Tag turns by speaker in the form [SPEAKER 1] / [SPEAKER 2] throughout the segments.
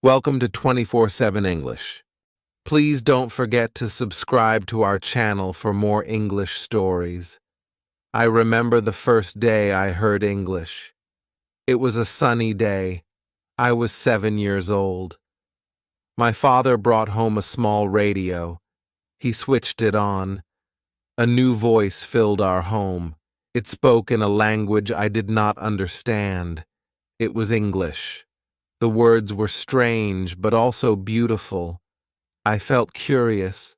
[SPEAKER 1] Welcome to 24/7 English. Please don't forget to subscribe to our channel for more English stories. I remember the first day I heard English. It was a sunny day. I was 7 years old. My father brought home a small radio. He switched it on. A new voice filled our home. It spoke in a language I did not understand. It was English. The words were strange, but also beautiful. I felt curious.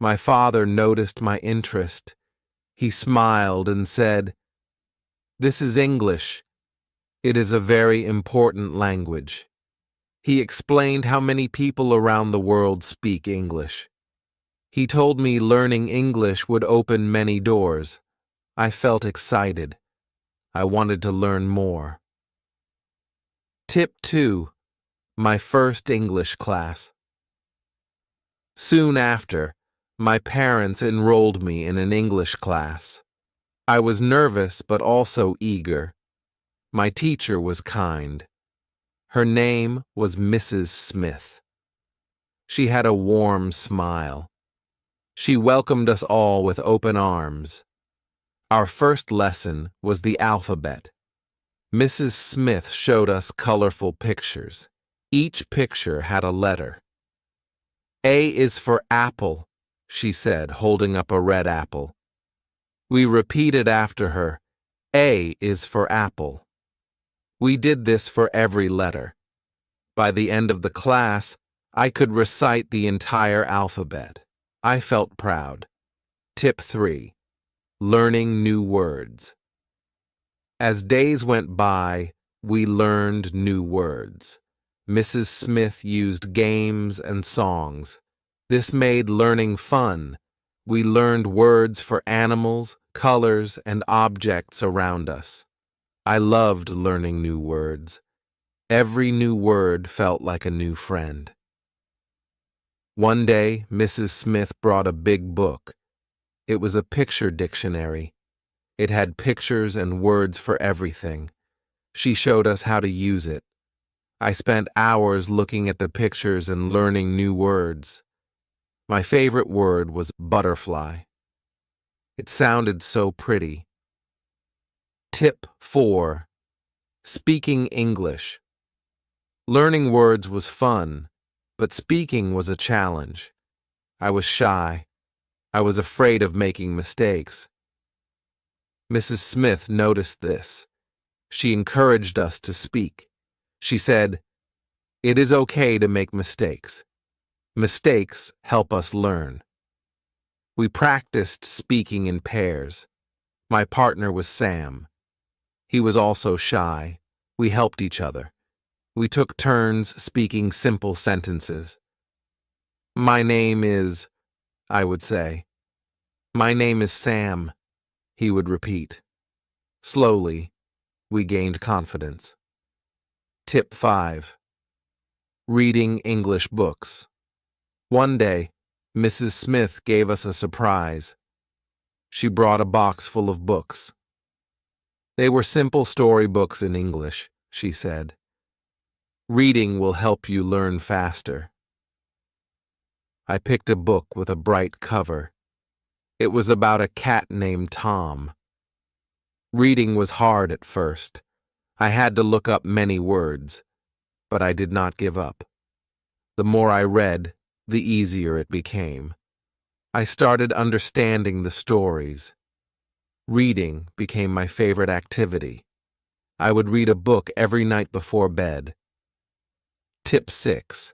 [SPEAKER 1] My father noticed my interest. He smiled and said, "This is English. It is a very important language." He explained how many people around the world speak English. He told me learning English would open many doors. I felt excited. I wanted to learn more. Tip 2. My first English class. Soon after, my parents enrolled me in an English class. I was nervous but also eager. My teacher was kind. Her name was Mrs. Smith. She had a warm smile. She welcomed us all with open arms. Our first lesson was the alphabet. Mrs. Smith showed us colorful pictures. Each picture had a letter. A is for apple, she said, holding up a red apple. We repeated after her, A is for apple. We did this for every letter. By the end of the class, I could recite the entire alphabet. I felt proud. Tip 3. Learning new words. As days went by, we learned new words. Mrs. Smith used games and songs. This made learning fun. We learned words for animals, colors, and objects around us. I loved learning new words. Every new word felt like a new friend. One day, Mrs. Smith brought a big book. It was a picture dictionary. It had pictures and words for everything. She showed us how to use it. I spent hours looking at the pictures and learning new words. My favorite word was butterfly. It sounded so pretty. Tip 4. Speaking English. Learning words was fun, but speaking was a challenge. I was shy. I was afraid of making mistakes. Mrs. Smith noticed this. She encouraged us to speak. She said, "It is okay to make mistakes. Mistakes help us learn." We practiced speaking in pairs. My partner was Sam. He was also shy. We helped each other. We took turns speaking simple sentences. "My name is," I would say. "My name is Sam," he would repeat. Slowly, we gained confidence. Tip 5. Reading English books. One day, Mrs. Smith gave us a surprise. She brought a box full of books. They were simple storybooks in English, she said. Reading will help you learn faster. I picked a book with a bright cover. It was about a cat named Tom. Reading was hard at first. I had to look up many words, but I did not give up. The more I read, the easier it became. I started understanding the stories. Reading became my favorite activity. I would read a book every night before bed. Tip 6.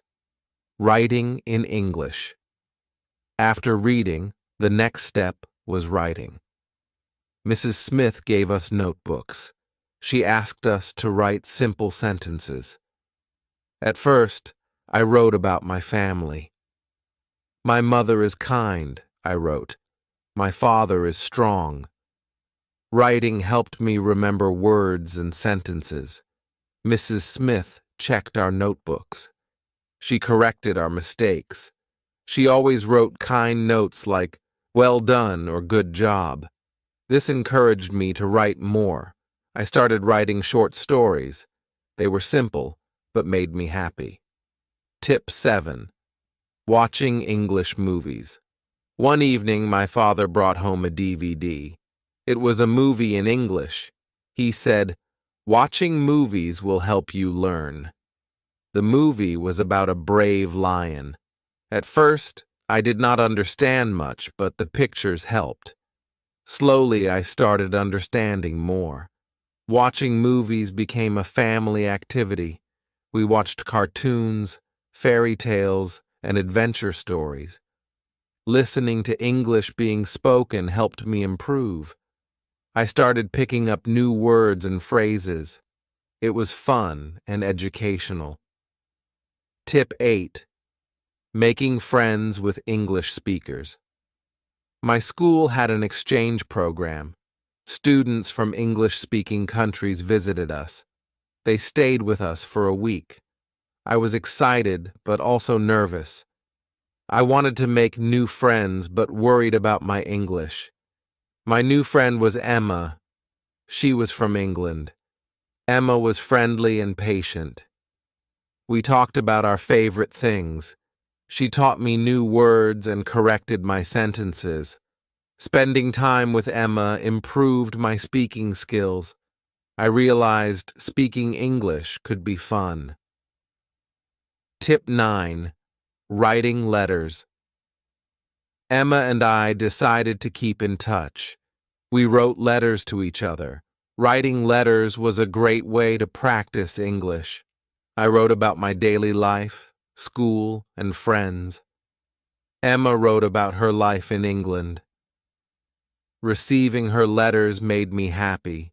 [SPEAKER 1] Writing in English. After reading, the next step was writing. Mrs. Smith gave us notebooks. She asked us to write simple sentences. At first, I wrote about my family. "My mother is kind," I wrote. "My father is strong." Writing helped me remember words and sentences. Mrs. Smith checked our notebooks. She corrected our mistakes. She always wrote kind notes like, "Well done" or "Good job." This encouraged me to write more. I started writing short stories. They were simple, but made me happy. Tip 7. Watching English movies. One evening, my father brought home a DVD. It was a movie in English. He said, "Watching movies will help you learn." The movie was about a brave lion. At first, I did not understand much, but the pictures helped. Slowly, I started understanding more. Watching movies became a family activity. We watched cartoons, fairy tales, and adventure stories. Listening to English being spoken helped me improve. I started picking up new words and phrases. It was fun and educational. Tip 8. Making friends with English speakers. My school had an exchange program. Students from English-speaking countries visited us. They stayed with us for a week. I was excited, but also nervous. I wanted to make new friends, but worried about my English. My new friend was Emma. She was from England. Emma was friendly and patient. We talked about our favorite things. She taught me new words and corrected my sentences. Spending time with Emma improved my speaking skills. I realized speaking English could be fun. Tip 9. Writing letters. Emma and I decided to keep in touch. We wrote letters to each other. Writing letters was a great way to practice English. I wrote about my daily life, school, and friends. Emma wrote about her life in England. Receiving her letters made me happy.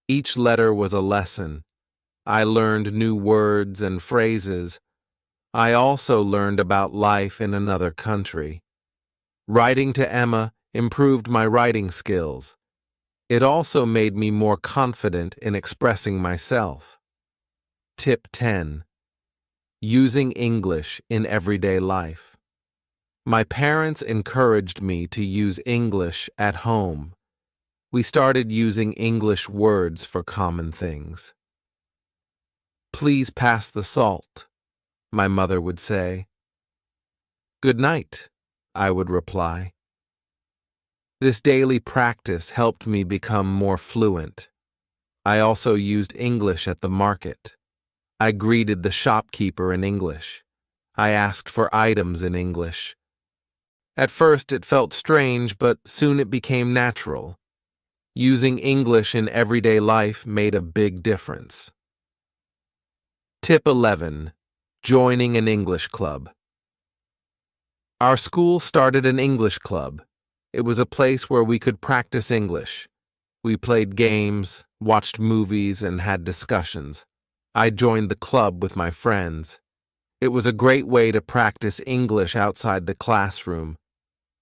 [SPEAKER 1] Each letter was a lesson. I learned new words and phrases. I also learned about life in another country. Writing to Emma improved my writing skills. It also made me more confident in expressing myself. Tip 10. Using English in everyday life. My parents encouraged me to use English at home. We started using English words for common things. "Please pass the salt," my mother would say. "Good night," I would reply. This daily practice helped me become more fluent. I also used English at the market. I greeted the shopkeeper in English. I asked for items in English. At first it felt strange, but soon it became natural. Using English in everyday life made a big difference. Tip 11. Joining an English club. Our school started an English club. It was a place where we could practice English. We played games, watched movies, and had discussions. I joined the club with my friends. It was a great way to practice English outside the classroom.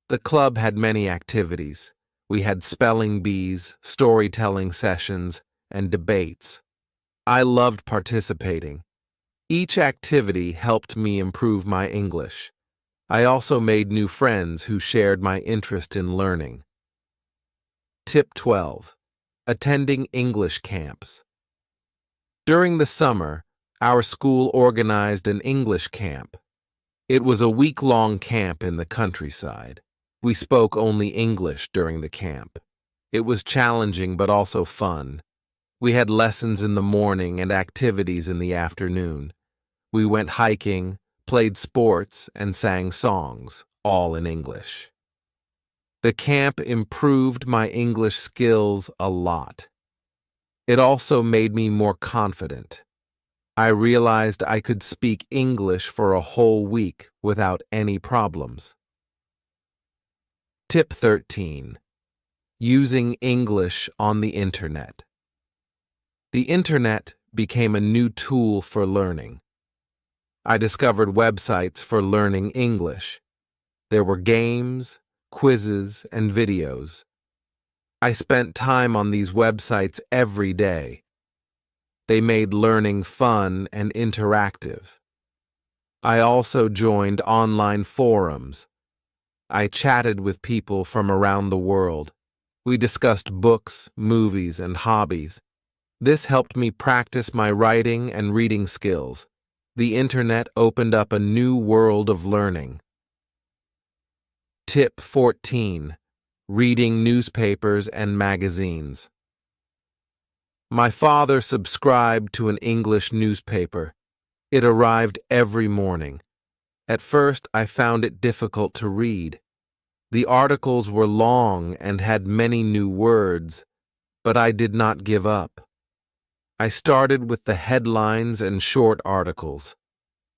[SPEAKER 1] The club had many activities. We had spelling bees, storytelling sessions, and debates. I loved participating. Each activity helped me improve my English. I also made new friends who shared my interest in learning. Tip 12. Attending English camps. During the summer, our school organized an English camp. It was a week-long camp in the countryside. We spoke only English during the camp. It was challenging but also fun. We had lessons in the morning and activities in the afternoon. We went hiking, played sports, and sang songs, all in English. The camp improved my English skills a lot. It also made me more confident. I realized I could speak English for a whole week without any problems. Tip 13. Using English on the Internet. The Internet became a new tool for learning. I discovered websites for learning English. There were games, quizzes, and videos. I spent time on these websites every day. They made learning fun and interactive. I also joined online forums. I chatted with people from around the world. We discussed books, movies, and hobbies. This helped me practice my writing and reading skills. The internet opened up a new world of learning. Tip 14. Reading newspapers and magazines. My father subscribed to an English newspaper. It arrived every morning. At first, I found it difficult to read. The articles were long and had many new words, but I did not give up. I started with the headlines and short articles.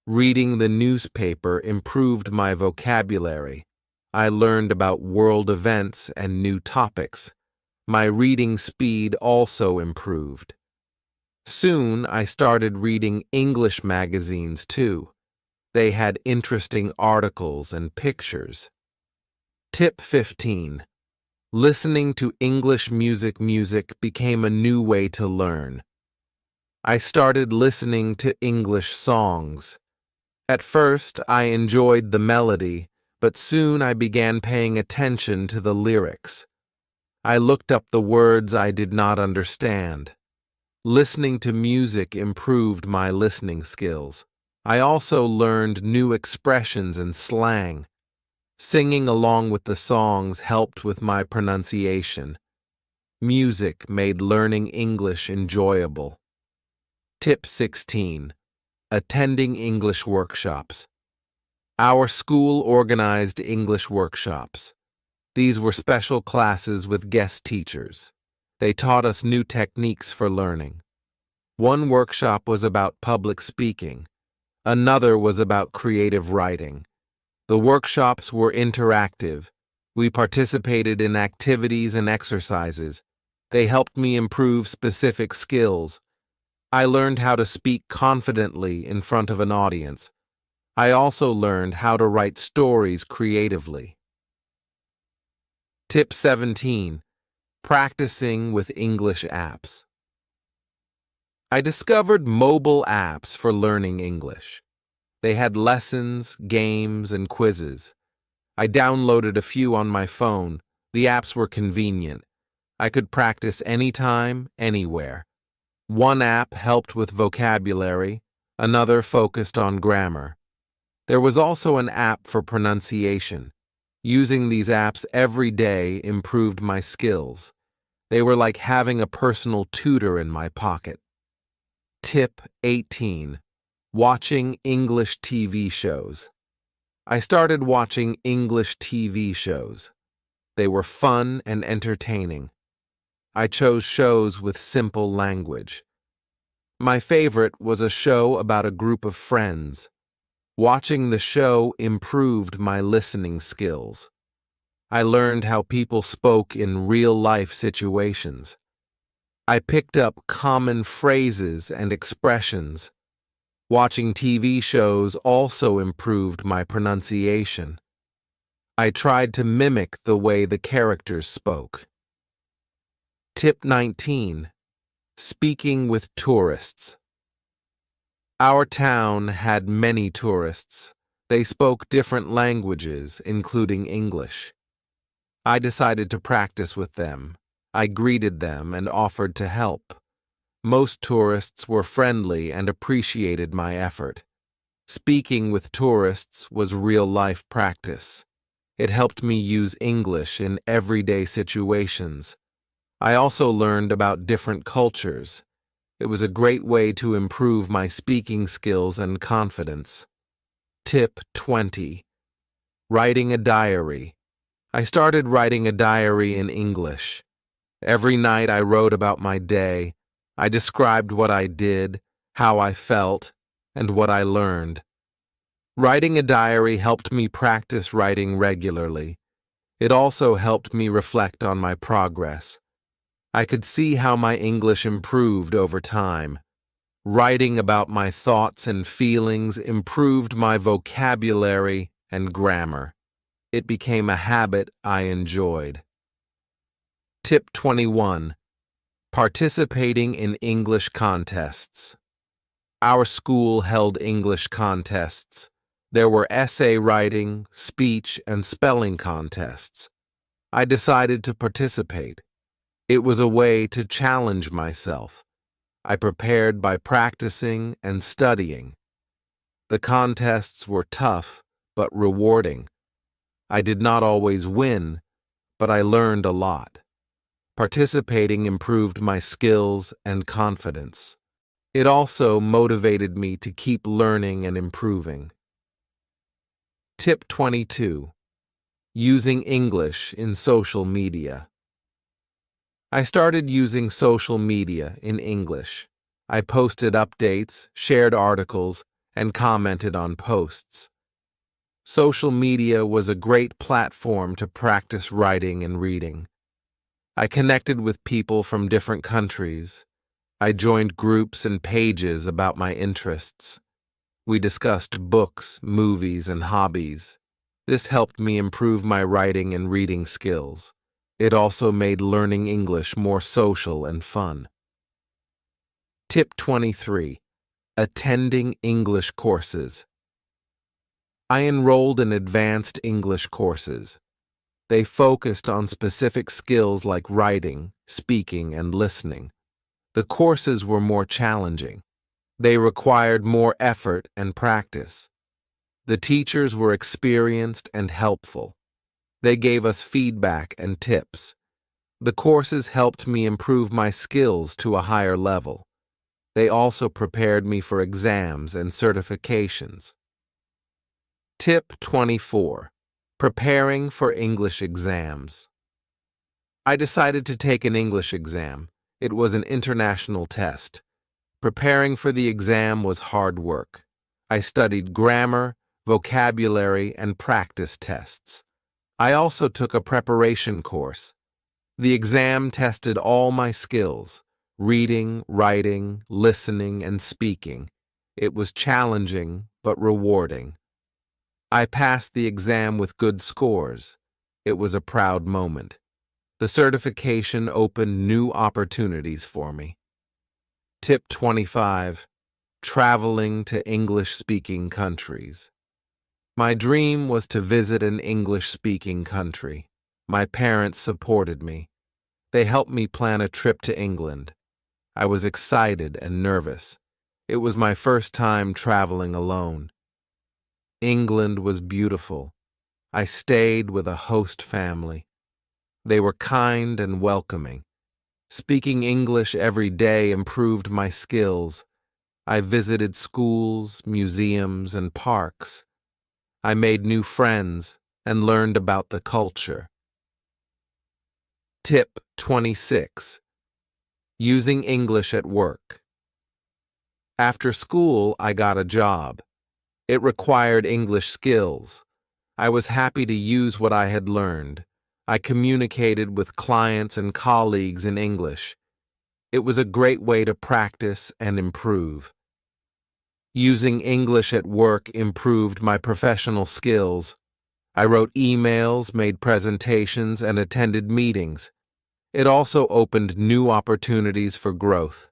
[SPEAKER 1] Reading the newspaper improved my vocabulary. I learned about world events and new topics. My reading speed also improved. Soon, I started reading English magazines too. They had interesting articles and pictures. Tip 15. Listening to English music became a new way to learn. I started listening to English songs. At first, I enjoyed the melody, but soon I began paying attention to the lyrics. I looked up the words I did not understand. Listening to music improved my listening skills. I also learned new expressions and slang. Singing along with the songs helped with my pronunciation. Music made learning English enjoyable. Tip 16. Attending English workshops. Our school organized English workshops. These were special classes with guest teachers. They taught us new techniques for learning. One workshop was about public speaking. Another was about creative writing. The workshops were interactive. We participated in activities and exercises. They helped me improve specific skills. I learned how to speak confidently in front of an audience. I also learned how to write stories creatively. Tip 17. Practicing with English apps. I discovered mobile apps for learning English. They had lessons, games, and quizzes. I downloaded a few on my phone. The apps were convenient. I could practice anytime, anywhere. One app helped with vocabulary, another focused on grammar. There was also an app for pronunciation. Using these apps every day improved my skills. They were like having a personal tutor in my pocket. Tip 18. Watching English TV shows. I started watching English TV shows. They were fun and entertaining. I chose shows with simple language. My favorite was a show about a group of friends. Watching the show improved my listening skills. I learned how people spoke in real-life situations. I picked up common phrases and expressions. Watching TV shows also improved my pronunciation. I tried to mimic the way the characters spoke. Tip 19. Speaking with tourists. Our town had many tourists. They spoke different languages, including English. I decided to practice with them. I greeted them and offered to help. Most tourists were friendly and appreciated my effort. Speaking with tourists was real-life practice. It helped me use English in everyday situations. I also learned about different cultures. It was a great way to improve my speaking skills and confidence. Tip 20. Writing a diary. I started writing a diary in English. Every night I wrote about my day. I described what I did, how I felt, and what I learned. Writing a diary helped me practice writing regularly. It also helped me reflect on my progress. I could see how my English improved over time. Writing about my thoughts and feelings improved my vocabulary and grammar. It became a habit I enjoyed. Tip 21. Participating in English contests. Our school held English contests. There were essay writing, speech, and spelling contests. I decided to participate. It was a way to challenge myself. I prepared by practicing and studying. The contests were tough, but rewarding. I did not always win, but I learned a lot. Participating improved my skills and confidence. It also motivated me to keep learning and improving. Tip 22. Using English in social media. I started using social media in English. I posted updates, shared articles, and commented on posts. Social media was a great platform to practice writing and reading. I connected with people from different countries. I joined groups and pages about my interests. We discussed books, movies, and hobbies. This helped me improve my writing and reading skills. It also made learning English more social and fun. Tip 23. Attending English courses. I enrolled in advanced English courses. They focused on specific skills like writing, speaking, and listening. The courses were more challenging. They required more effort and practice. The teachers were experienced and helpful. They gave us feedback and tips. The courses helped me improve my skills to a higher level. They also prepared me for exams and certifications. Tip 24. Preparing for English exams. I decided to take an English exam. It was an international test. Preparing for the exam was hard work. I studied grammar, vocabulary, and practice tests. I also took a preparation course. The exam tested all my skills: reading, writing, listening, and speaking. It was challenging but rewarding. I passed the exam with good scores. It was a proud moment. The certification opened new opportunities for me. Tip 25. Traveling to English-speaking countries. My dream was to visit an English-speaking country. My parents supported me. They helped me plan a trip to England. I was excited and nervous. It was my first time traveling alone. England was beautiful. I stayed with a host family. They were kind and welcoming. Speaking English every day improved my skills. I visited schools, museums, and parks. I made new friends and learned about the culture. Tip 26. Using English at work. After school, I got a job. It required English skills. I was happy to use what I had learned. I communicated with clients and colleagues in English. It was a great way to practice and improve. Using English at work improved my professional skills. I wrote emails, made presentations, and attended meetings. It also opened new opportunities for growth.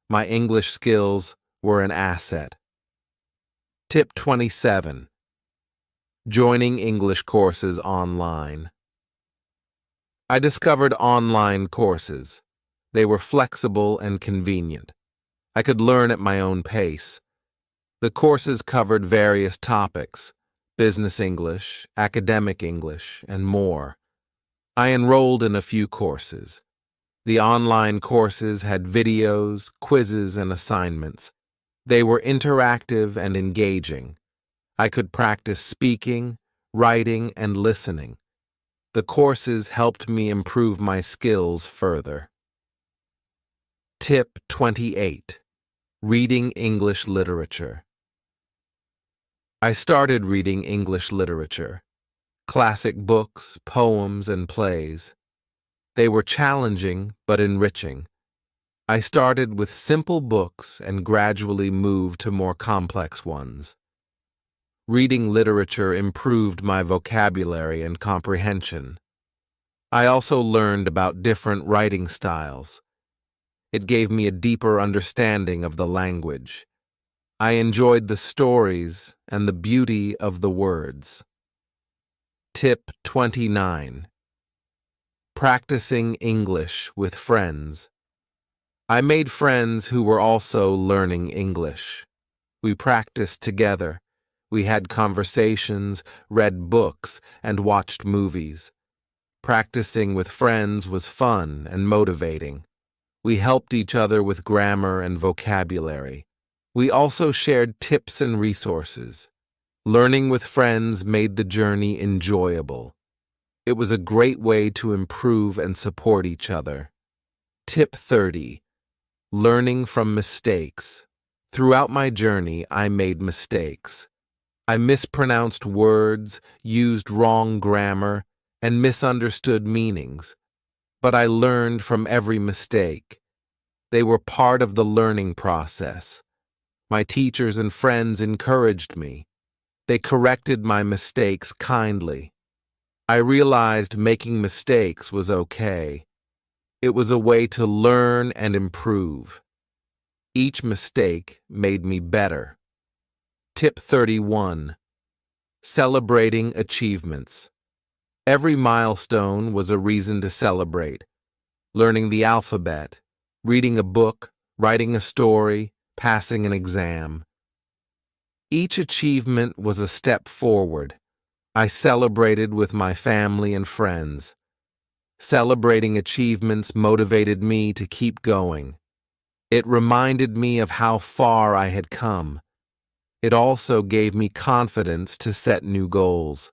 [SPEAKER 1] My English skills were an asset. Tip 27. Joining English courses online. I discovered online courses. They were flexible and convenient. I could learn at my own pace. The courses covered various topics: business English, academic English, and more. I enrolled in a few courses. The online courses had videos, quizzes, and assignments. They were interactive and engaging. I could practice speaking, writing, and listening. The courses helped me improve my skills further. Tip 28. Reading English literature. I started reading English literature, classic books, poems, and plays. They were challenging but enriching. I started with simple books and gradually moved to more complex ones. Reading literature improved my vocabulary and comprehension. I also learned about different writing styles. It gave me a deeper understanding of the language. I enjoyed the stories and the beauty of the words. Tip 29. Practicing English with friends. I made friends who were also learning English. We practiced together. We had conversations, read books, and watched movies. Practicing with friends was fun and motivating. We helped each other with grammar and vocabulary. We also shared tips and resources. Learning with friends made the journey enjoyable. It was a great way to improve and support each other. Tip 30. Learning from mistakes. Throughout my journey, I made mistakes. I mispronounced words, used wrong grammar, and misunderstood meanings. But I learned from every mistake. They were part of the learning process. My teachers and friends encouraged me. They corrected my mistakes kindly. I realized making mistakes was okay. It was a way to learn and improve. Each mistake made me better. Tip 31. Celebrating achievements. Every milestone was a reason to celebrate. Learning the alphabet, reading a book, writing a story, passing an exam. Each achievement was a step forward. I celebrated with my family and friends. Celebrating achievements motivated me to keep going. It reminded me of how far I had come. It also gave me confidence to set new goals.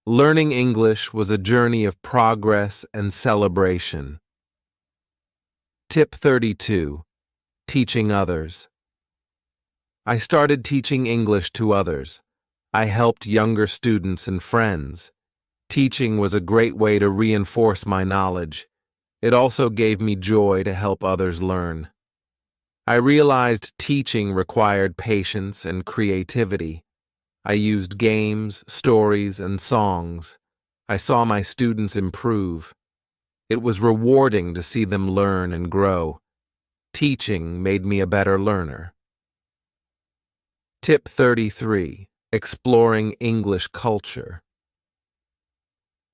[SPEAKER 1] Learning English was a journey of progress and celebration. Tip 32. Teaching others. I started teaching English to others. I helped younger students and friends. Teaching was a great way to reinforce my knowledge. It also gave me joy to help others learn. I realized teaching required patience and creativity. I used games, stories, and songs. I saw my students improve. It was rewarding to see them learn and grow. Teaching made me a better learner. Tip 33. Exploring English culture.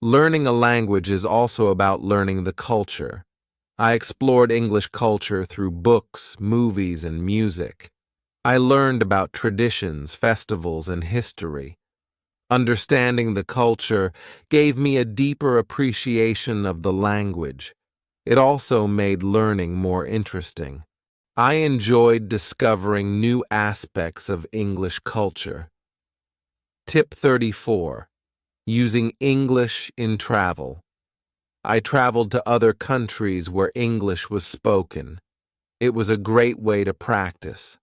[SPEAKER 1] Learning a language is also about learning the culture. I explored English culture through books, movies, and music. I learned about traditions, festivals, and history. Understanding the culture gave me a deeper appreciation of the language. It also made learning more interesting. I enjoyed discovering new aspects of English culture. Tip 34. Using English in travel. I traveled to other countries where English was spoken. It was a great way to practice.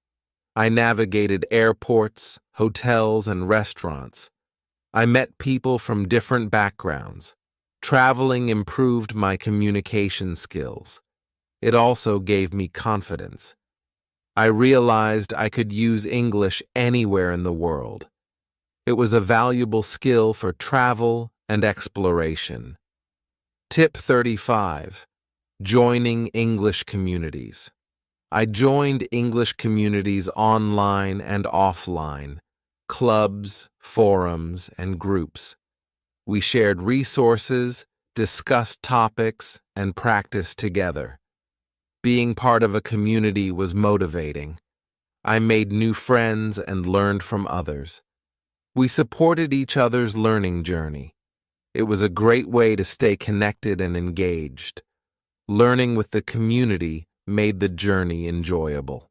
[SPEAKER 1] I navigated airports, hotels, and restaurants. I met people from different backgrounds. Traveling improved my communication skills. It also gave me confidence. I realized I could use English anywhere in the world. It was a valuable skill for travel and exploration. Tip 35. Joining English communities. I joined English communities online and offline, clubs, forums, and groups. We shared resources, discussed topics, and practiced together. Being part of a community was motivating. I made new friends and learned from others. We supported each other's learning journey. It was a great way to stay connected and engaged. Learning with the community made the journey enjoyable.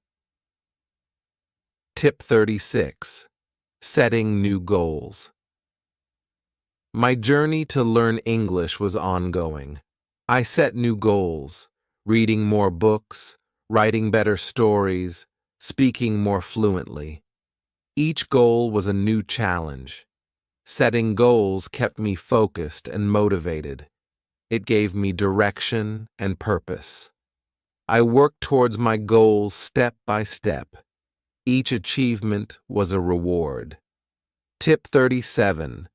[SPEAKER 1] Tip 36. Setting new goals. My journey to learn English was ongoing. I set new goals, reading more books, writing better stories, speaking more fluently. Each goal was a new challenge. Setting goals kept me focused and motivated. It gave me direction and purpose. I worked towards my goals step by step. Each achievement was a reward. Tip 37.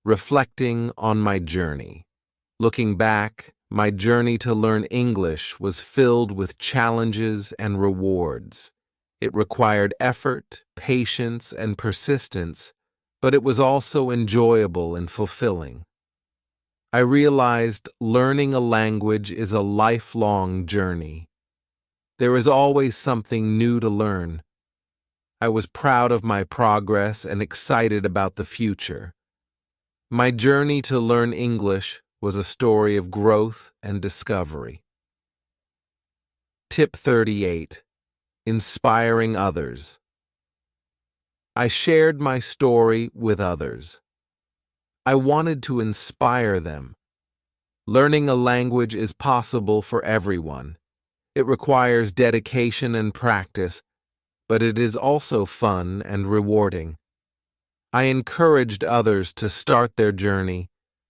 [SPEAKER 1] Reflecting on my journey. Looking back, my journey to learn English was filled with challenges and rewards. It required effort, patience, and persistence, but it was also enjoyable and fulfilling. I realized learning a language is a lifelong journey. There is always something new to learn. I was proud of my progress and excited about the future. My journey to learn English was a story of growth and discovery. Tip 38. Inspiring others. I shared my story with others. I wanted to inspire them. Learning a language is possible for everyone. It requires dedication and practice, but it is also fun and rewarding. I encouraged others to start their journey,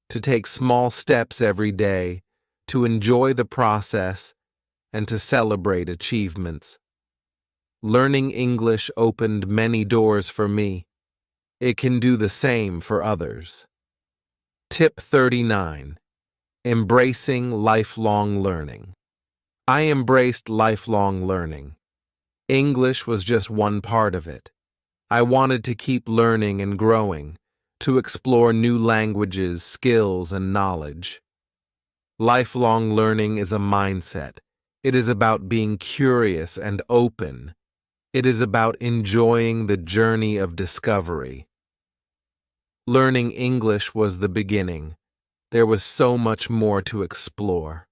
[SPEAKER 1] to take small steps every day, to enjoy the process, and to celebrate achievements. Learning English opened many doors for me. It can do the same for others. Tip 39. Embracing lifelong learning. I embraced lifelong learning. English was just one part of it. I wanted to keep learning and growing, to explore new languages, skills, and knowledge. Lifelong learning is a mindset. It is about being curious and open. It is about enjoying the journey of discovery. Learning English was the beginning. There was so much more to explore.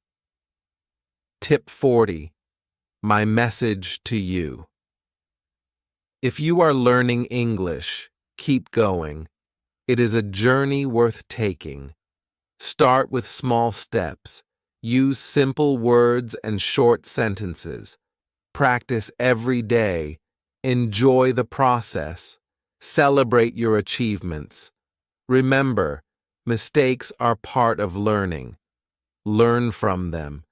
[SPEAKER 1] Tip 40. My message to you. If you are learning English, keep going. It is a journey worth taking. Start with small steps. Use simple words and short sentences. Practice every day. Enjoy the process. Celebrate your achievements. Remember, mistakes are part of learning. Learn from them.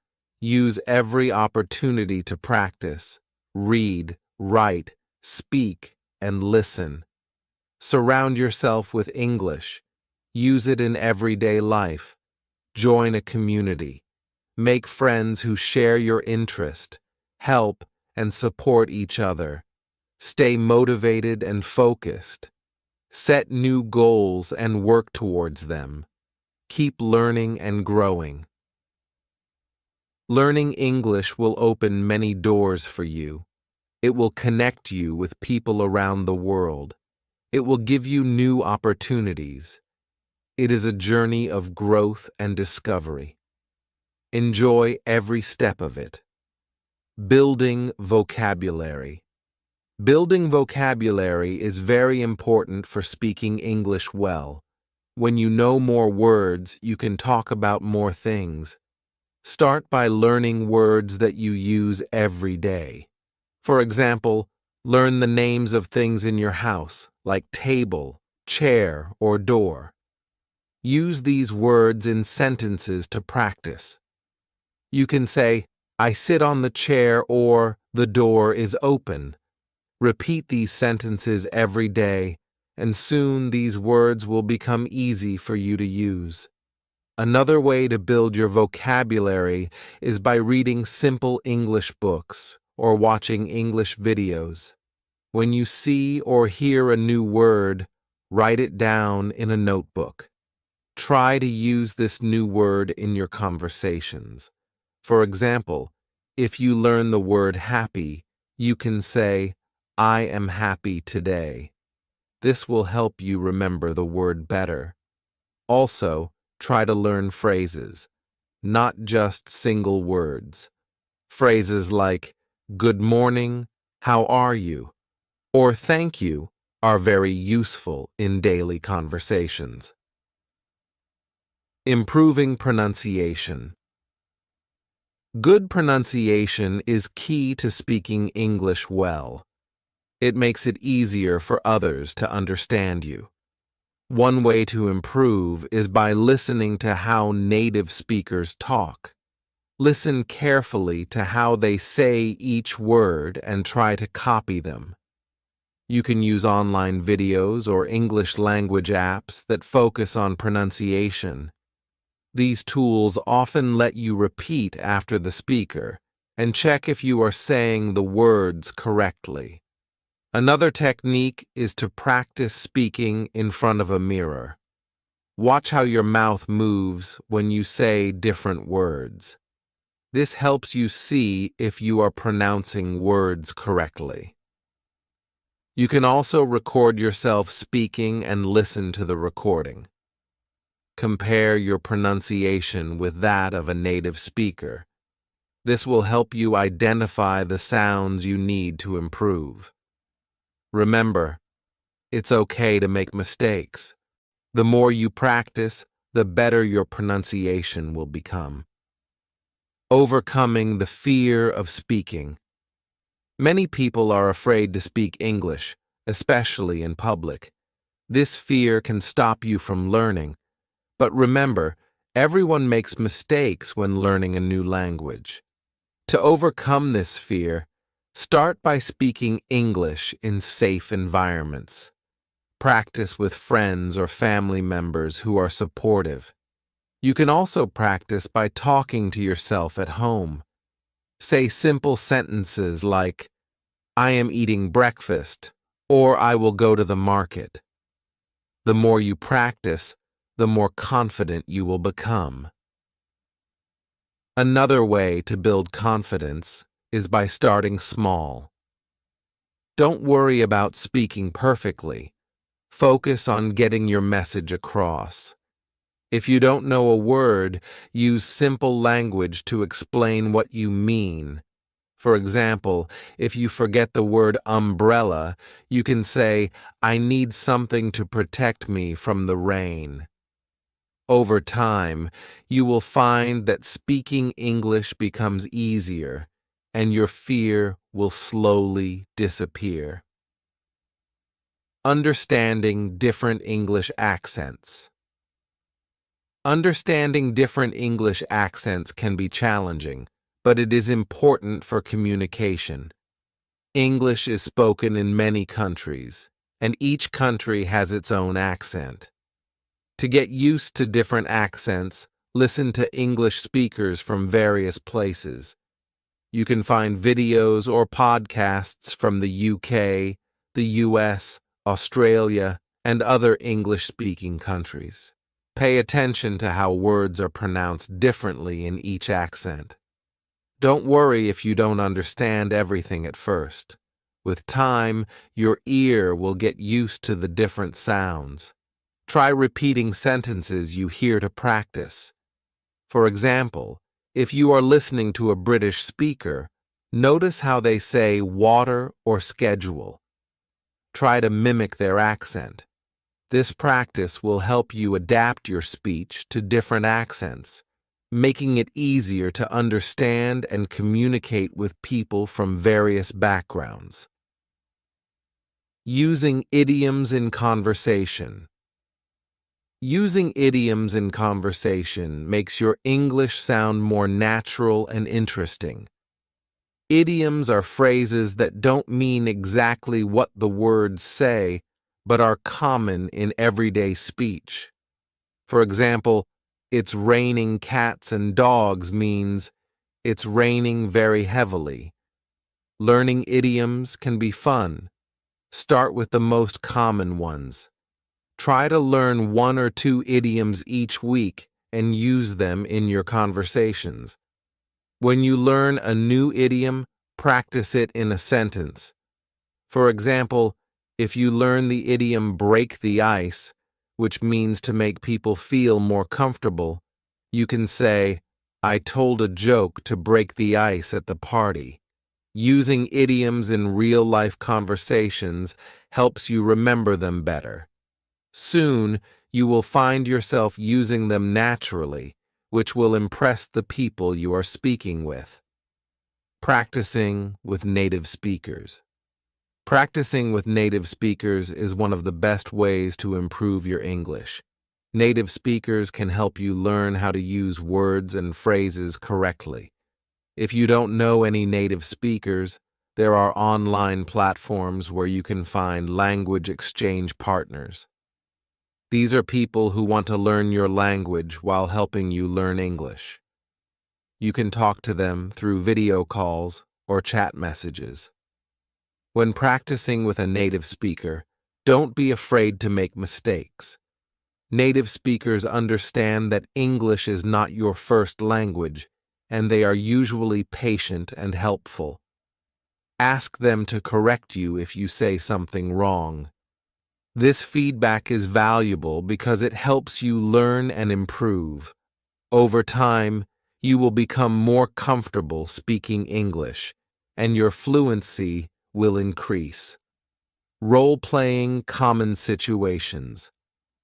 [SPEAKER 1] Use every opportunity to practice. Read, write, speak, and listen. Surround yourself with English. Use it in everyday life. Join a community. Make friends who share your interest. Help and support each other. Stay motivated and focused. Set new goals and work towards them. Keep learning and growing. Learning English will open many doors for you. It will connect you with people around the world. It will give you new opportunities. It is a journey of growth and discovery. Enjoy every step of it. Building vocabulary. Building vocabulary is very important for speaking English well. When you know more words, you can talk about more things. Start by learning words that you use every day. For example, learn the names of things in your house, like table, chair, or door. Use these words in sentences to practice. You can say, I sit on the chair, or the door is open. Repeat these sentences every day, and soon these words will become easy for you to use. Another way to build your vocabulary is by reading simple English books or watching English videos. When you see or hear a new word, write it down in a notebook. Try to use this new word in your conversations. For example, if you learn the word happy, you can say, I am happy today. This will help you remember the word better. Also, try to learn phrases, not just single words. Phrases like, good morning, how are you, or thank you are very useful in daily conversations. Improving pronunciation. Good pronunciation is key to speaking English well. It makes it easier for others to understand you. One way to improve is by listening to how native speakers talk. Listen carefully to how they say each word and try to copy them. You can use online videos or English language apps that focus on pronunciation. These tools often let you repeat after the speaker and check if you are saying the words correctly. Another technique is to practice speaking in front of a mirror. Watch how your mouth moves when you say different words. This helps you see if you are pronouncing words correctly. You can also record yourself speaking and listen to the recording. Compare your pronunciation with that of a native speaker. This will help you identify the sounds you need to improve. Remember, it's okay to make mistakes. The more you practice, the better your pronunciation will become. Overcoming the fear of speaking. Many people are afraid to speak English, especially in public. This fear can stop you from learning. But remember, everyone makes mistakes when learning a new language. To overcome this fear, start by speaking English in safe environments. Practice with friends or family members who are supportive. You can also practice by talking to yourself at home. Say simple sentences like, "I am eating breakfast," or "I will go to the market." The more you practice, the more confident you will become. Another way to build confidence is by starting small. Don't worry about speaking perfectly. Focus on getting your message across. If you don't know a word, use simple language to explain what you mean. For example, if you forget the word umbrella, you can say, "I need something to protect me from the rain." Over time, you will find that speaking English becomes easier, and your fear will slowly disappear. Understanding different English accents. Understanding different English accents can be challenging, but it is important for communication. English is spoken in many countries, and each country has its own accent. To get used to different accents, listen to English speakers from various places. You can find videos or podcasts from the UK, the US, Australia, and other English-speaking countries. Pay attention to how words are pronounced differently in each accent. Don't worry if you don't understand everything at first. With time, your ear will get used to the different sounds. Try repeating sentences you hear to practice. For example, if you are listening to a British speaker, notice how they say water or schedule. Try to mimic their accent. This practice will help you adapt your speech to different accents, making it easier to understand and communicate with people from various backgrounds. Using idioms in conversation. Using idioms in conversation makes your English sound more natural and interesting. Idioms are phrases that don't mean exactly what the words say, but are common in everyday speech. For example, "It's raining cats and dogs" means it's raining very heavily. Learning idioms can be fun. Start with the most common ones. Try to learn 1 or 2 idioms each week and use them in your conversations. When you learn a new idiom, practice it in a sentence. For example, if you learn the idiom "break the ice," which means to make people feel more comfortable, you can say, "I told a joke to break the ice at the party." Using idioms in real-life conversations helps you remember them better. Soon, you will find yourself using them naturally, which will impress the people you are speaking with. Practicing with native speakers. Practicing with native speakers is one of the best ways to improve your English. Native speakers can help you learn how to use words and phrases correctly. If you don't know any native speakers, there are online platforms where you can find language exchange partners. These are people who want to learn your language while helping you learn English. You can talk to them through video calls or chat messages. When practicing with a native speaker, don't be afraid to make mistakes. Native speakers understand that English is not your first language, and they are usually patient and helpful. Ask them to correct you if you say something wrong. This feedback is valuable because it helps you learn and improve. Over time, you will become more comfortable speaking English, and your fluency will increase. Role-playing common situations.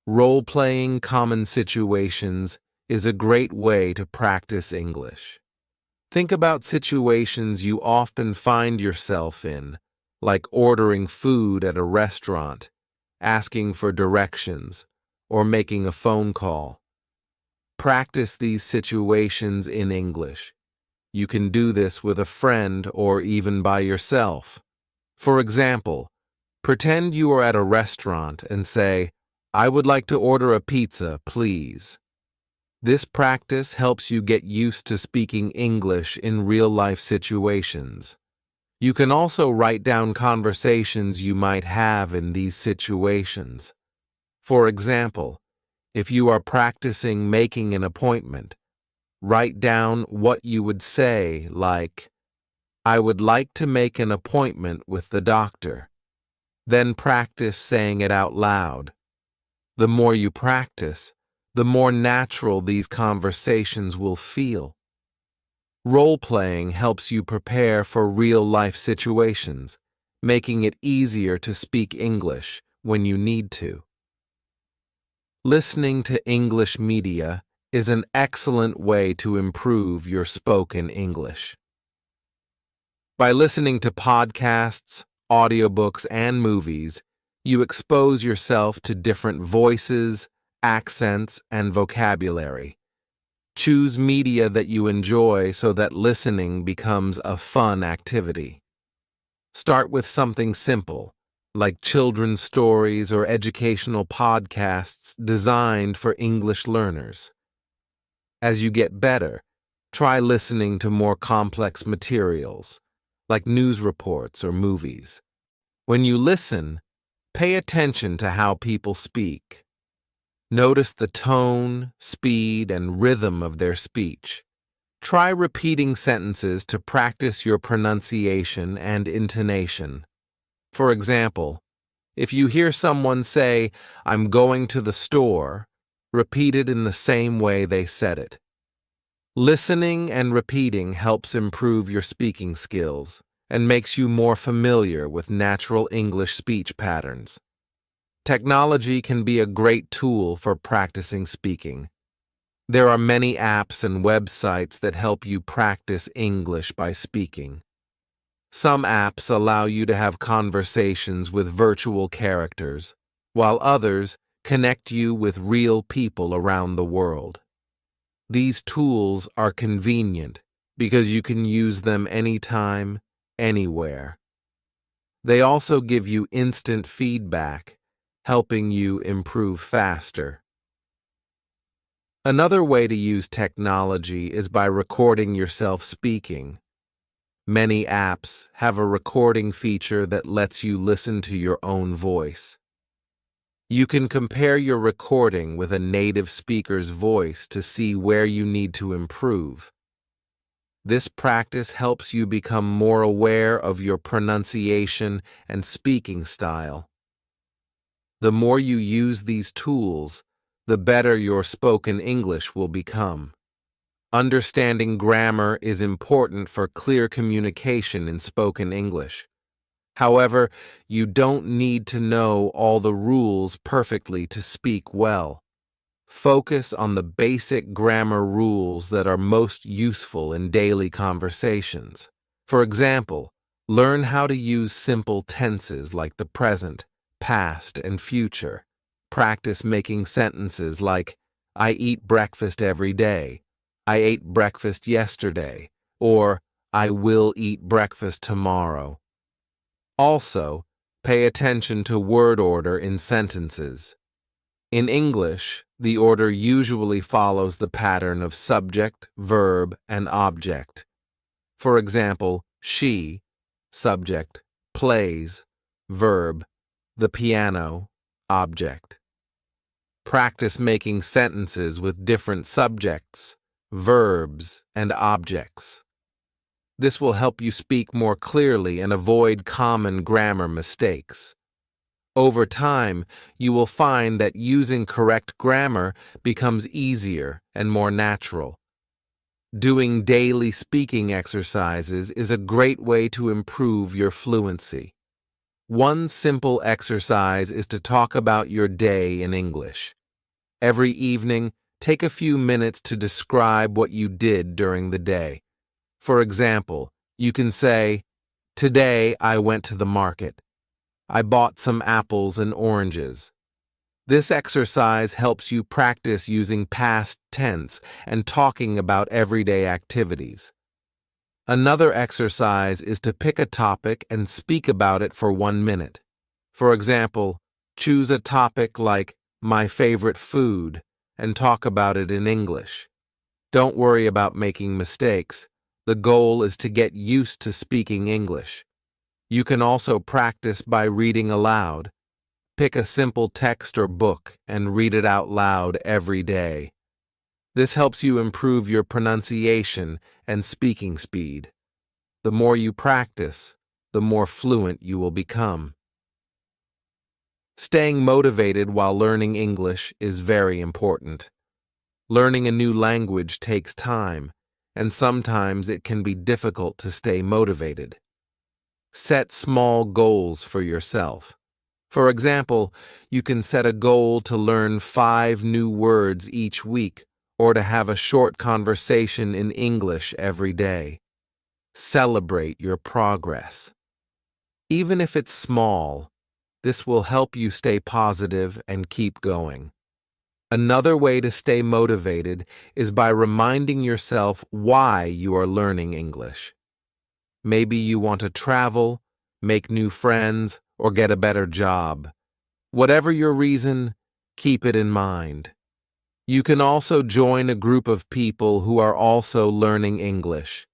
[SPEAKER 1] Role-playing common situations is a great way to practice English. Think about situations you often find yourself in, like ordering food at a restaurant, asking for directions, or making a phone call. Practice these situations in English. You can do this with a friend or even by yourself. For example, pretend you are at a restaurant and say, "I would like to order a pizza, please." This practice helps you get used to speaking English in real-life situations. You can also write down conversations you might have in these situations. For example, if you are practicing making an appointment, write down what you would say, like, "I would like to make an appointment with the doctor." Then practice saying it out loud. The more you practice, the more natural these conversations will feel. Role-playing helps you prepare for real-life situations, making it easier to speak English when you need to. Listening to English media is an excellent way to improve your spoken English. By listening to podcasts, audiobooks, and movies, you expose yourself to different voices, accents, and vocabulary. Choose media that you enjoy so that listening becomes a fun activity. Start with something simple, like children's stories or educational podcasts designed for English learners. As you get better, try listening to more complex materials, like news reports or movies. When you listen, pay attention to how people speak. Notice the tone, speed, and rhythm of their speech. Try repeating sentences to practice your pronunciation and intonation. For example, if you hear someone say, "I'm going to the store," repeat it in the same way they said it. Listening and repeating helps improve your speaking skills and makes you more familiar with natural English speech patterns. Technology can be a great tool for practicing speaking. There are many apps and websites that help you practice English by speaking. Some apps allow you to have conversations with virtual characters, while others connect you with real people around the world. These tools are convenient because you can use them anytime, anywhere. They also give you instant feedback, helping you improve faster. Another way to use technology is by recording yourself speaking. Many apps have a recording feature that lets you listen to your own voice. You can compare your recording with a native speaker's voice to see where you need to improve. This practice helps you become more aware of your pronunciation and speaking style. The more you use these tools, the better your spoken English will become. Understanding grammar is important for clear communication in spoken English. However, you don't need to know all the rules perfectly to speak well. Focus on the basic grammar rules that are most useful in daily conversations. For example, learn how to use simple tenses like the present, past, and future. Practice making sentences like, "I eat breakfast every day," "I ate breakfast yesterday," or "I will eat breakfast tomorrow." Also, pay attention to word order in sentences. In English, the order usually follows the pattern of subject, verb, and object. For example, she, subject, plays, verb, the piano, object. Practice making sentences with different subjects, verbs, and objects. This will help you speak more clearly and avoid common grammar mistakes. Over time, you will find that using correct grammar becomes easier and more natural. Doing daily speaking exercises is a great way to improve your fluency. One simple exercise is to talk about your day in English. Every evening, take a few minutes to describe what you did during the day. For example, you can say, "Today I went to the market. I bought some apples and oranges." This exercise helps you practice using past tense and talking about everyday activities. Another exercise is to pick a topic and speak about it for 1 minute. For example, choose a topic like "my favorite food" and talk about it in English. Don't worry about making mistakes. The goal is to get used to speaking English. You can also practice by reading aloud. Pick a simple text or book and read it out loud every day. This helps you improve your pronunciation and speaking speed. The more you practice, the more fluent you will become. Staying motivated while learning English is very important. Learning a new language takes time, and sometimes it can be difficult to stay motivated. Set small goals for yourself. For example, you can set a goal to learn 5 new words each week or to have a short conversation in English every day. Celebrate your progress. Even if it's small, this will help you stay positive and keep going. Another way to stay motivated is by reminding yourself why you are learning English. Maybe you want to travel, make new friends, or get a better job. Whatever your reason, keep it in mind. You can also join a group of people who are also learning English.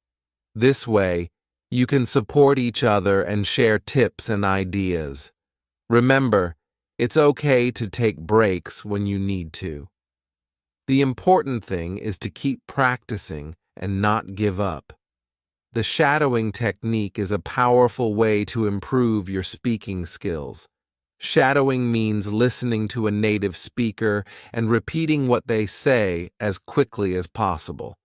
[SPEAKER 1] This way, you can support each other and share tips and ideas. Remember, it's okay to take breaks when you need to. The important thing is to keep practicing and not give up. The shadowing technique is a powerful way to improve your speaking skills. Shadowing means listening to a native speaker and repeating what they say as quickly as possible.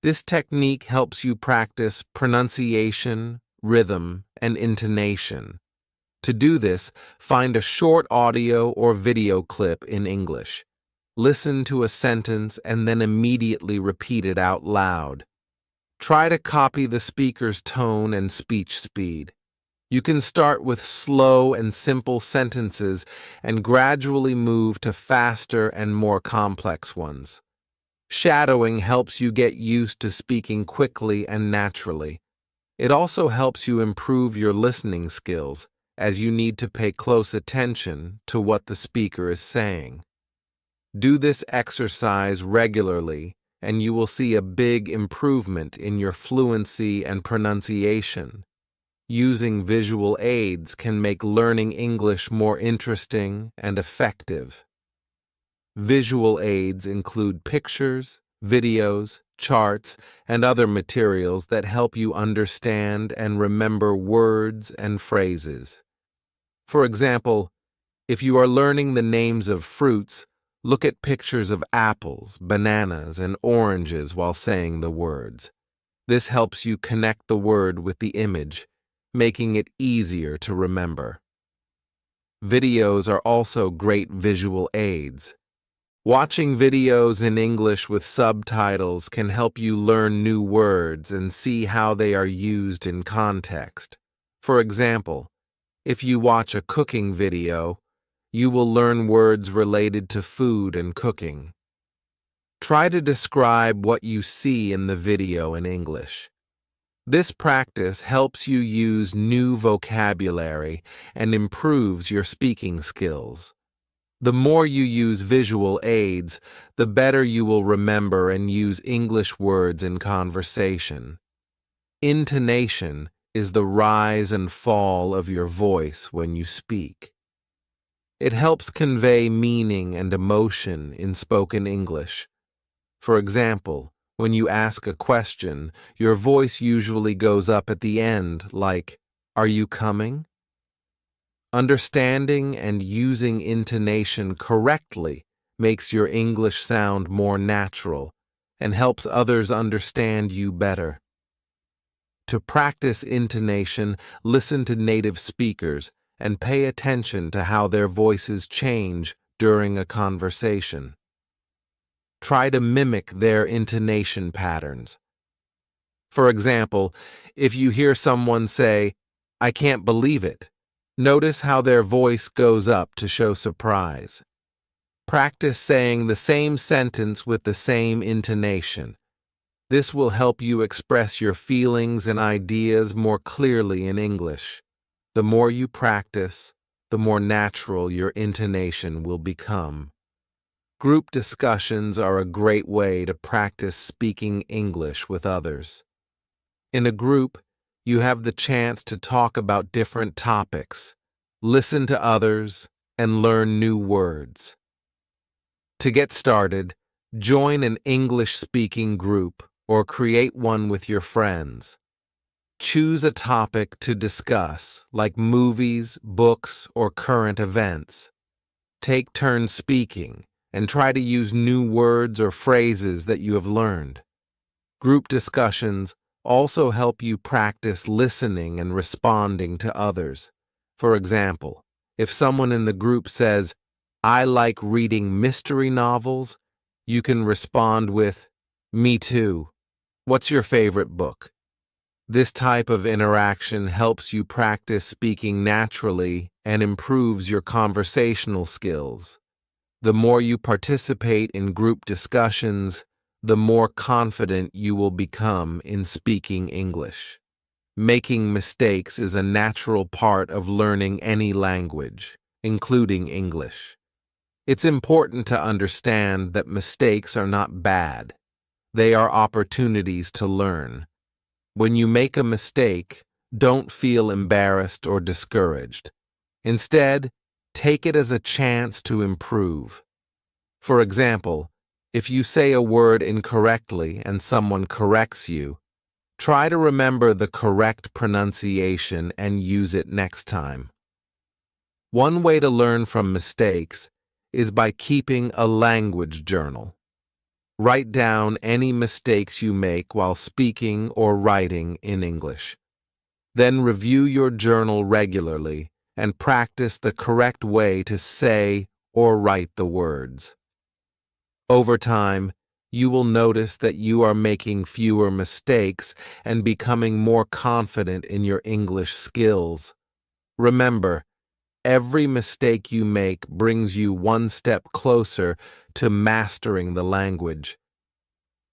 [SPEAKER 1] This technique helps you practice pronunciation, rhythm, and intonation. To do this, find a short audio or video clip in English. Listen to a sentence and then immediately repeat it out loud. Try to copy the speaker's tone and speech speed. You can start with slow and simple sentences and gradually move to faster and more complex ones. Shadowing helps you get used to speaking quickly and naturally. It also helps you improve your listening skills, as you need to pay close attention to what the speaker is saying. Do this exercise regularly, and you will see a big improvement in your fluency and pronunciation. Using visual aids can make learning English more interesting and effective. Visual aids include pictures, videos, charts, and other materials that help you understand and remember words and phrases. For example, if you are learning the names of fruits, look at pictures of apples, bananas, and oranges while saying the words. This helps you connect the word with the image, making it easier to remember. Videos are also great visual aids. Watching videos in English with subtitles can help you learn new words and see how they are used in context. For example, if you watch a cooking video, you will learn words related to food and cooking. Try to describe what you see in the video in English. This practice helps you use new vocabulary and improves your speaking skills. The more you use visual aids, the better you will remember and use English words in conversation. Intonation is the rise and fall of your voice when you speak. It helps convey meaning and emotion in spoken English. For example, When you ask a question, your voice usually goes up at the end, like, "Are you coming?" Understanding and using intonation correctly makes your English sound more natural and helps others understand you better. To practice intonation, listen to native speakers and pay attention to how their voices change during a conversation. Try to mimic their intonation patterns. For example, if you hear someone say, "I can't believe it," notice how their voice goes up to show surprise. Practice saying the same sentence with the same intonation. This will help you express your feelings and ideas more clearly in English. The more you practice, the more natural your intonation will become. Group discussions are a great way to practice speaking English with others. In a group, you have the chance to talk about different topics, listen to others, and learn new words. To get started, join an English-speaking group or create one with your friends. Choose a topic to discuss, like movies, books, or current events. Take turns speaking and try to use new words or phrases that you have learned. Group discussions also help you practice listening and responding to others. For example, if someone in the group says, "I like reading mystery novels," you can respond with, "Me too. What's your favorite book?" This type of interaction helps you practice speaking naturally and improves your conversational skills. The more you participate in group discussions, the more confident you will become in speaking English. Making mistakes is a natural part of learning any language, including English. It's important to understand that mistakes are not bad. They are opportunities to learn. When you make a mistake, don't feel embarrassed or discouraged. Instead, take it as a chance to improve. For example, if you say a word incorrectly and someone corrects you, try to remember the correct pronunciation and use it next time. One way to learn from mistakes is by keeping a language journal. Write down any mistakes you make while speaking or writing in English. Then review your journal regularly and practice the correct way to say or write the words. Over time, you will notice that you are making fewer mistakes and becoming more confident in your English skills. Remember, every mistake you make brings you one step closer to mastering the language.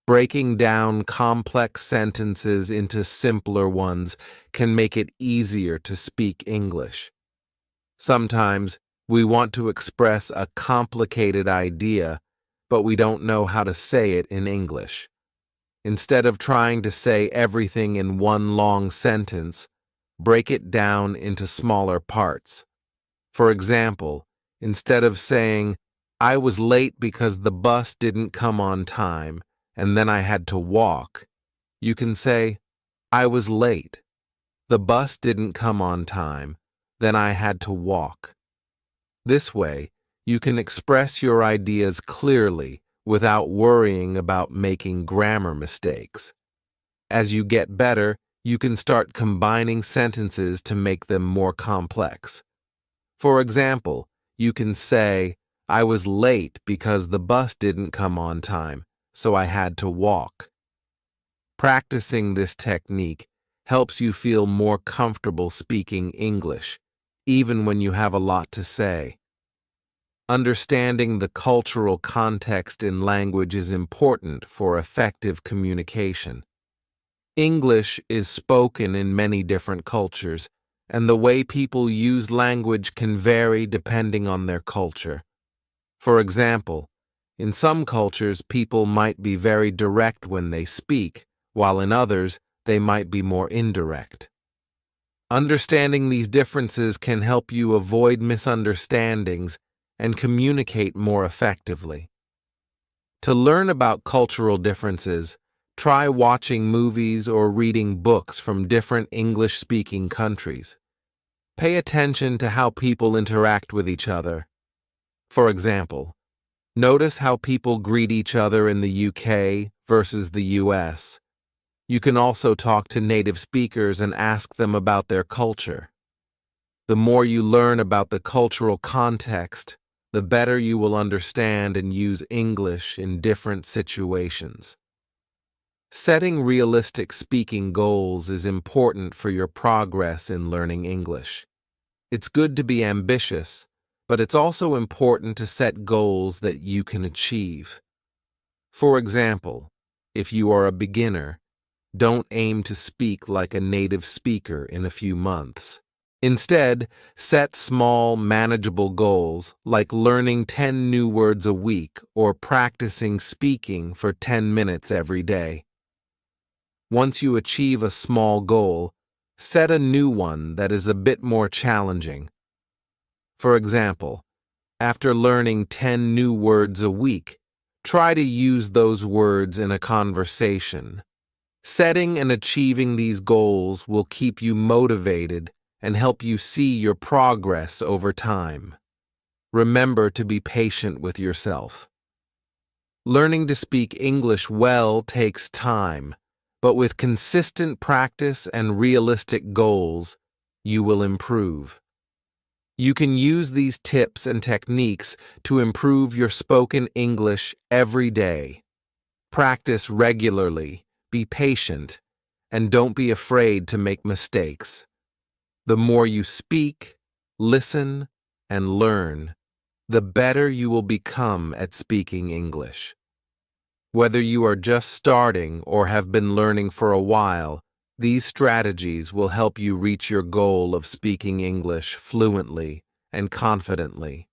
[SPEAKER 1] Breaking down complex sentences into simpler ones can make it easier to speak English. Sometimes we want to express a complicated idea, but we don't know how to say it in English. Instead of trying to say everything in one long sentence, break it down into smaller parts. For example, instead of saying, "I was late because the bus didn't come on time, and then I had to walk," you can say, "I was late. The bus didn't come on time, then I had to walk." This way, you can express your ideas clearly without worrying about making grammar mistakes. As you get better, you can start combining sentences to make them more complex. For example, you can say, "I was late because the bus didn't come on time, so I had to walk." Practicing this technique helps you feel more comfortable speaking English, even when you have a lot to say. Understanding the cultural context in language is important for effective communication. English is spoken in many different cultures, and the way people use language can vary depending on their culture. For example, in some cultures, people might be very direct when they speak, while in others, they might be more indirect. Understanding these differences can help you avoid misunderstandings and communicate more effectively. To learn about cultural differences, Try watching movies or reading books from different English-speaking countries. Pay attention to how people interact with each other. For example, notice how people greet each other in the UK versus the US. You can also talk to native speakers and ask them about their culture. The more you learn about the cultural context, the better you will understand and use English in different situations. Setting realistic speaking goals is important for your progress in learning English. It's good to be ambitious, but it's also important to set goals that you can achieve. For example, if you are a beginner, don't aim to speak like a native speaker in a few months. Instead, set small, manageable goals like learning 10 new words a week or practicing speaking for 10 minutes every day. Once you achieve a small goal, set a new one that is a bit more challenging. For example, after learning 10 new words a week, try to use those words in a conversation. Setting and achieving these goals will keep you motivated and help you see your progress over time. Remember to be patient with yourself. Learning to speak English well takes time, but with consistent practice and realistic goals, you will improve. You can use these tips and techniques to improve your spoken English every day. Practice regularly, be patient, and don't be afraid to make mistakes. The more you speak, listen, and learn, the better you will become at speaking English. Whether you are just starting or have been learning for a while, these strategies will help you reach your goal of speaking English fluently and confidently.